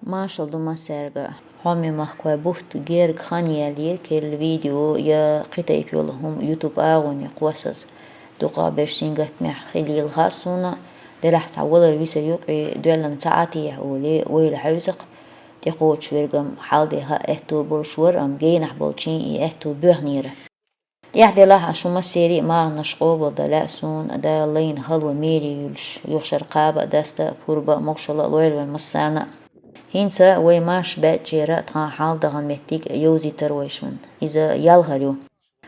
Marshall Dumaserga Homi mahkwa buht ger khaniyalir kel video ya qitayp yolhum YouTube agoni qwasas duqa bersingat meh khilil khasuna دلح تعوض الويسر يقي دولم ساعتي ولي ويل حوزق تقول شويرقم حالدي ها اهتو برشور ام جينح بولشين اي اهتو بوهنيره يحدي لها شو ما سيري ما نشقوب دا سون دا لين هلو ميري يوشر قابا داستا بوربا مقشلا لويل ومسانا هينسا وي ماش باجيرا تان حال دغن مهتيك يوزي ترويشون إذا يالغريو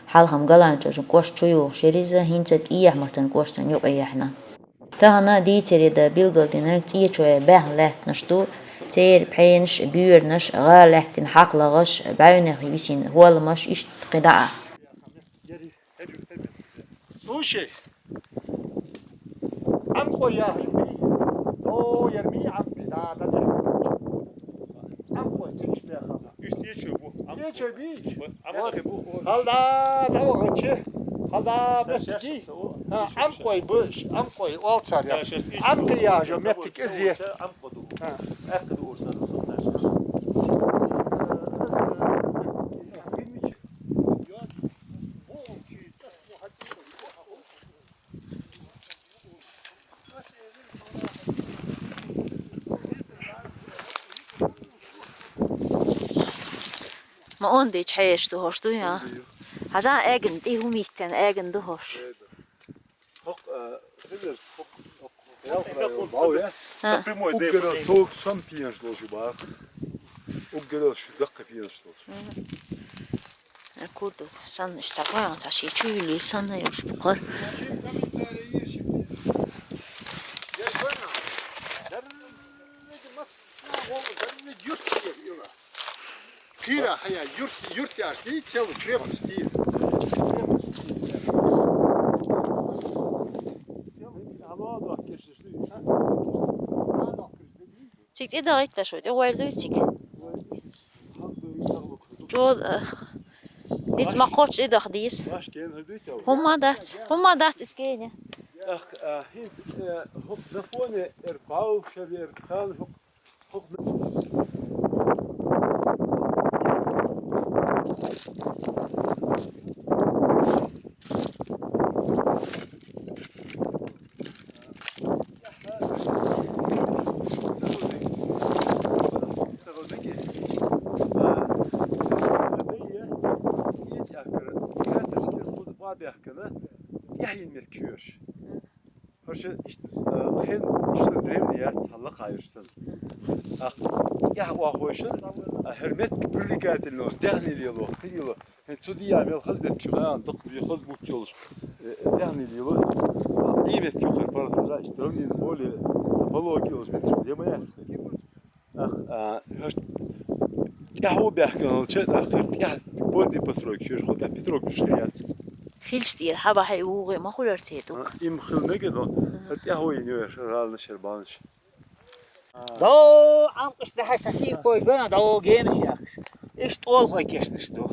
حالهم قلان جوشن قوش تشويو شريزا هينسا تيح مهتن قوشتن يقيحنا تهنا دي تري دا بيلغل دينر تيه شوية باه لحت نشتو تير بحينش بيورنش غالحتن حق لغش بعينه بيسين هو المش إش قداعة Слушай, амко я o yermi am da amko çekiş bir yakala. Üst geçiyor bu. Geçiyor bir. Ama bu. Halda da o geçi. Halda besci. Ha amko bu amko alçar ya. Amko ya geometrik eziye. Amko du. Ha. Akdı olsa da. ما اوندي تحيش دوهش دو يا هذا اجن دي هم يتن اجن دوهش Hok hok Ha. Opgedel soğuk son piyanslosu var. Opgedel şu dakika piyanslosu. Kurdu sen işte bayağı taşı çüylü sana yoş bu kar Kira haya yurt yaşlı çavu kremans değil. Çikt eda ikta şöyle de oyaldı çik Jo Dit ma koç eda diz Huma dat iskene Ach, hins hok na vorne erbau şever kan hok يحيي الكيوش هرش خين işte drevni ya sallak ayırsın ya وحوشن hürmet birlikatın los değerli yolu şu diye amel hizmet çıkan dık bir hizmet yolu değerli yolu nimet küfür parçalar işte drevni böyle sapologi los met diye mi hırş ya هو بيحكي لنا شيء آخر يا بودي بسروق شو خد بتروق بشريات خيلش ديال حبا حيوغي ما خلر تيتو إم خلنا كده هتيا هو ينور رالنا شربانش دو عم قشت حساسي كوي بنا دو جينش يا إيش طول خوي كيشنش دو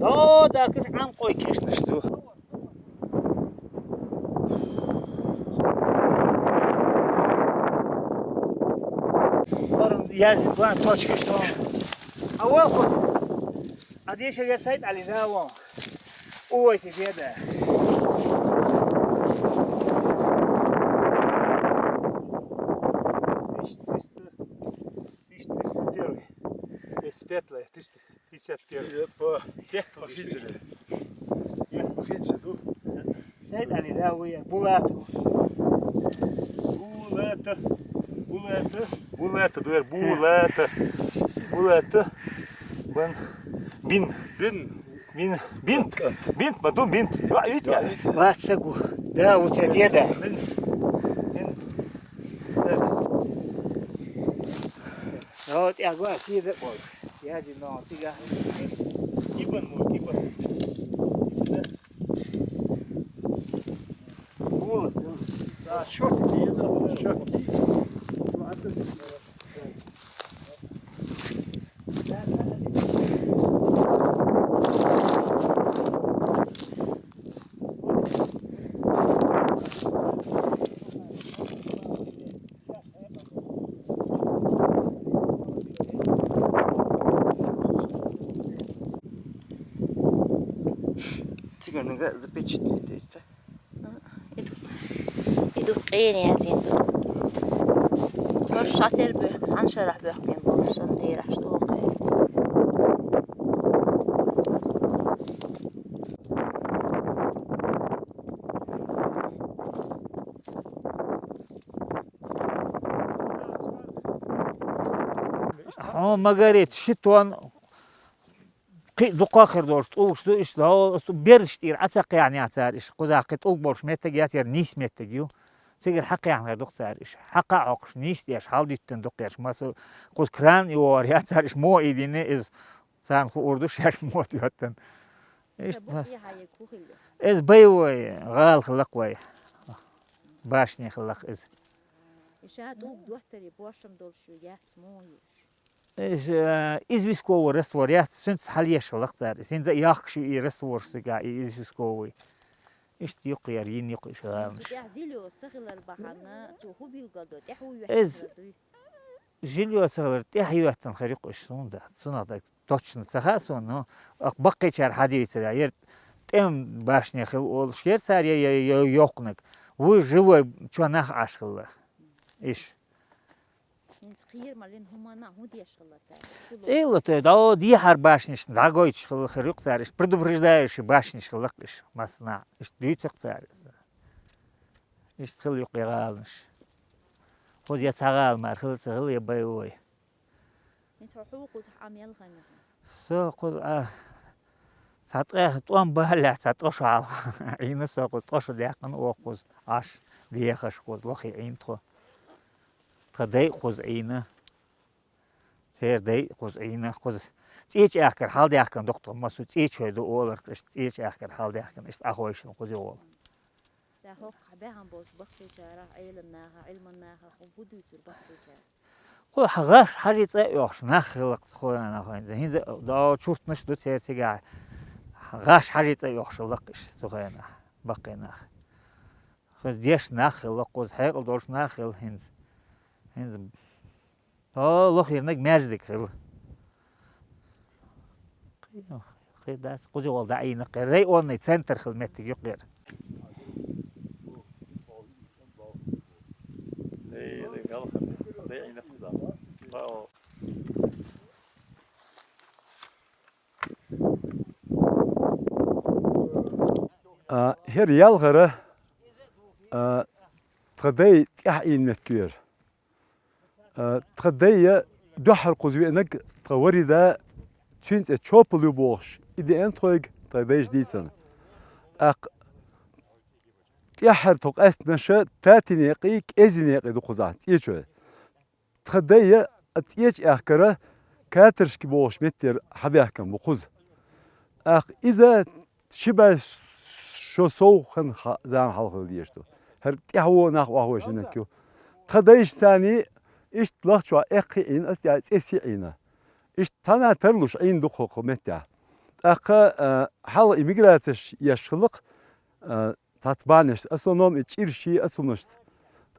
دو دا كيف عم كوي كيشنش دو صار يازن بان توش كشتو أول خد أديش يا سيد علي داوم Ой, тебе да. Петла, 351. Похитили. Сейд они да ويا بولاتو. Булата, дуэр булата. Бинт, мадум бинт. Ватсагу. Да, у тебя деда. Вот я говорю, сидит вот. Я динал, тига. Ибан. Вот. Да, şortki yazalım, şortki. Çıkarınca zıpıçtı işte. İdu qeyni azin du. Hoş şater büyük, hanşarah büyük borsan diraş doğru. ما قريت شتون دقاقر دورت أوشتو إيش ده بيرشتير عتاق يعني عتارش قزاقت أول متى جاتير نيس متى جيو سيجر حق يعني دقتارش حق عقش نيس ديش حال ديتن دقيرش مثلا قز كران يوار عتارش مو إيدينه إز سان خو أردوش ياش مو تياتن إيش بس إز بيوي غال خلق وي باشني خلق إز شاد أوب دوتري بوشم دولشو يات مويش إز بيسكو رستوريات سنت حليش لقطار سين زي ياخش رستور سجا إز بيسكوي إيش تيقير ينيق شغالش تعزيلو سخل البحرنا تو بيلقدو تحوي إز جيليو سغر تحيوه تنخريق إيش سوندا سوندا توتشن سخاسون بقي شر حديث ير تم باشني خل أول شير سار يوقنك وجلو شو نخ عشقله إيش خير مالين هما نعود يشغلتها. Целое да ди хар башниш дагойч хрюк цариш предупреждаешь башниш хлакиш масна иш дүйцек царис иш хрюк ягалниш хоз я цагал мар хрюк цагал я байой انت حقوق عمل غنى со коз сатга туан баля сатош ал ина со коз тош дякан окоз аш диехаш коз лохи интро تدای خوز اینه سردای خوز اینه خوز تیچ اخر حال دیگه دکتر مسعود تیچ شده اولر کشت تیچ اخر حال دیگه است آخویشون خوزی اول. ده هو خبه هم باز بخشی جاره علم الناها خودی تر بخشی جاره. خو حقاش حاجی تایوش نخلق خوی نخواهند هنده دا چوست نش دو تیگه حقاش حاجی تایوش لقش سخنه باقی نخ. خوز دیش نخلق خوز حقل دورش نخل هند. هنز لخ يرنك ماجدك خل خير داس قوزي والدا عينك ري اون سنتر خدمتك يقير her yalgara تغدي تحين متكير تغدي دحر قزوي انك توري ذا تشينز تشوبلو بوش اذا انتروج تغديش ديسن اق يحر توق استنشا تاتيني قيك ازيني قيدو قزات يچو تغدي اتيچ اخكره كاترشكي بوش متر حبيحكم بقز اق اذا شبه شو سوخن زعم حلقه ديشتو هر تيهو ناخ واهوش نكيو تغديش ثاني إيش لحظة أقين أستيعد إسيعينا إيش تنا ترلش عين دخوق متى أقا حال إميجراتش يشخلق تاتبانش أصلهم إتشيرشي أصلمش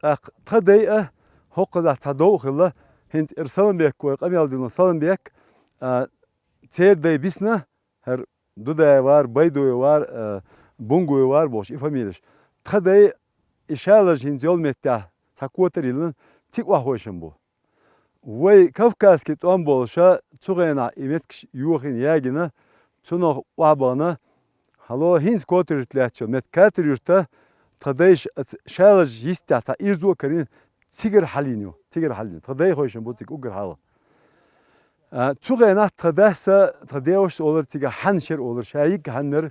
أق تداي هوق ذا تدوخله هند إرسالن بيك وقام يالدين إرسالن بيك تير داي بيسنا هر دودا var baydo var bungo var boş ifamiliş تداي إشالج هند يول متى تكوتريلن تيك واهوشن بو وي كافكاس كي توان بولشا تسوغينا إيمتكش يوخين ياجنا تسونو وابانا هلو هينز كوتريتلاتشو مت كاتريرتا تدايش شالج يستا تا إيزو كرين تيجر حالينيو تداي خوشن بو تيك أوغر حالا تسوغينا تداسا تدايوش أولر تيجا حنشر أولر شايك حنر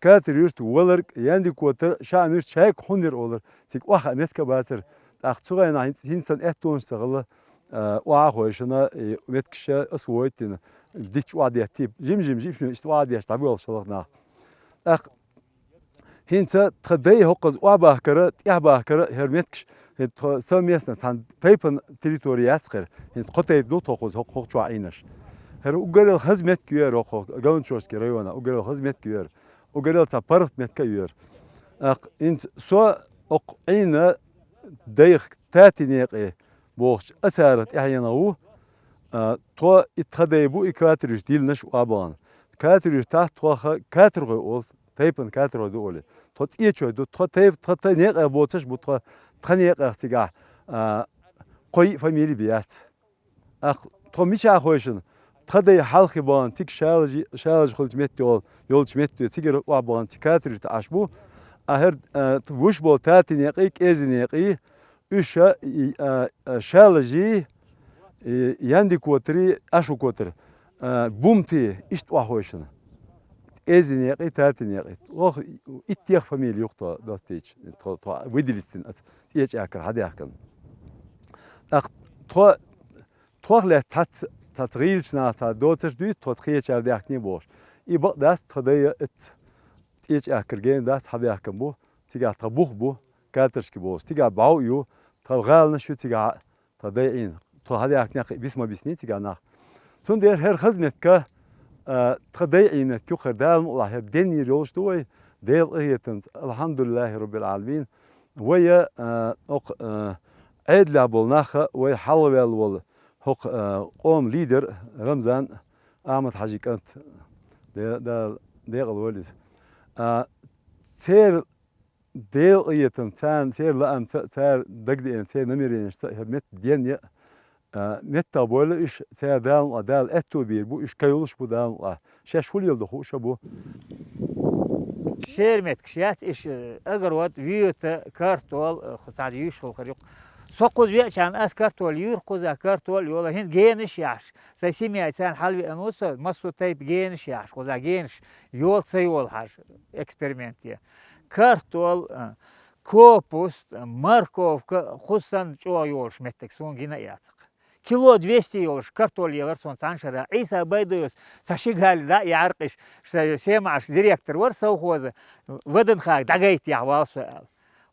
كاتريرت ولر ياندي كوتر شامير شايك حنر أولر تيك واخا متكا باسر أخذونا هنسان إحتون سغلة وعاقوشنا متكش أسويتنا ديش وادي تيب جيم استوادي أشتغل شلقنا أخ هنسا تخدي هقز واباكرة ياباكرة هرمتكش ساميسنا سان بيبن تريتوريات خير هنس قطعي دو تخوز حقوق شو عينش هر أوجر الخدمة كير حقوق جون شوش كريونا أوجر الخدمة كير أوجر التبارت متكير أخ هنس سو أقعينا دايخ تاتينيقي بوخش أثارت إحياناو تو اتخدي بو إكواترش ديلنش وابان كاتر تحت توخ كاتر أول تيبن كاتر دولي توت إيشوا دو تو تيب تو نيق بوتش بتو تخنيق سجع قوي فاميلي بيات أخ تو مش أخويشن تخدي حلقي بان تيك شالج خلت متول يولش متول تيجر وابان تكاتر تعشبو أهر وش بول تاتي نيقيك إزي نيقي إيش شالجي يندي كوتري أشو كوتر بومتي إيش تواخويشن إزي نيقي تاتي نيقي وخ إتيخ فاميلي يقطع دوستيج تو ويدلستين تيج أكر هذا أكن أخ تو له تطغيلش ناتا دوتر دوت تطغيلش هذا أكني بوش يبقى داس تخدي تيج أكر جين داس هذا أكن بو تيجا تبوخ بو كاترش كبوس تيجا باو يو تغال نشو تيجا تضيعين تو هذا أكني بسمة بسنين تيجا ناخ تون دير هر خدمة ك تضيعين كيو خدال الله الدنيا روش دوي ديل إيتنز الحمد لله رب العالمين ويا عيد لعبول ناخ ويا حلوة الول هق قوم ليدر رمضان أحمد حاجي كانت ده الوليز سير ديل إيتن تان سير لأم سير دقدي سير نميرين مت دين مت بول إيش سير دال أتو بير بو إيش كيولش بو دال شاش فول يلدو خوش بو شير متكشيات إيش أجروت فيوت كارتول خصاد يوش الخريق سقوط بيعشان أس كارتول يرقز كارتول يولا هند جينش يعش سيسمي عشان حلوي أنوس مصر تايب جينش يعش خذا جينش يول سيول حاج إكسبيرمنتية كارتول كوبوست ماركوف خصن شو يولش متك سون جينا يعتق كيلو 200 يولش كارتول يلرسون تانشرا عيسى بيدوس ساشيغال لا يعرقش سيمعش ديريكتور ورسو خوذا ودن خاك دقيت يا واسو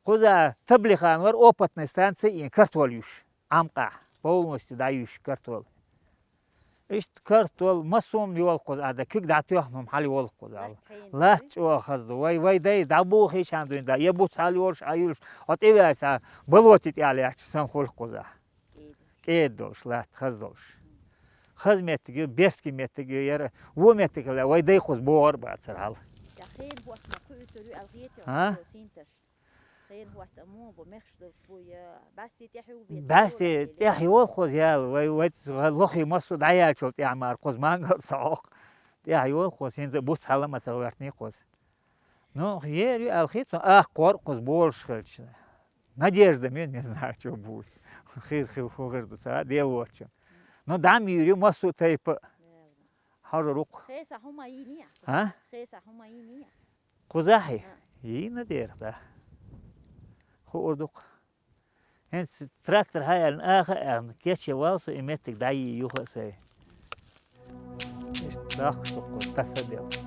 خذا تبليخان ور اوبتنا ستانسي كارتول يوش عمقع полностью دايوش كارتول إيش كارتول مصوم يول قز هذا كيك دعتيهم حالي يول قز لا تشوا خذ واي داي دابو خيش عندهم دا يبوت حالي يولش عيولش أتيبه سا بلوتي عليه سان خول قزا كيدوش لا تخذوش خذ متجي بيسكي متجي ير هو متجي لا واي داي خذ بور بعد سرحال ها خير هو تأمون بمخشدش بويا بس تحي والخوز يا وي لخي مصر عيال شو تعمر خوز مانغ صاق تحي والخوز ينزل بوت حلا ما سويتني خوز ну ери алхит قور خوز بولش خلش надежда мен не знаю что будет خير خير ده دي واتش ну дам юри мосту тайп حرروق خيسة هما ينيا ها خيسة هما ينيا قزاحي ينا دير ده خوردق هنس تراكتر هاي الآخر كيتش واصل إمتك داي يوخسي إيش تاخذ تصدق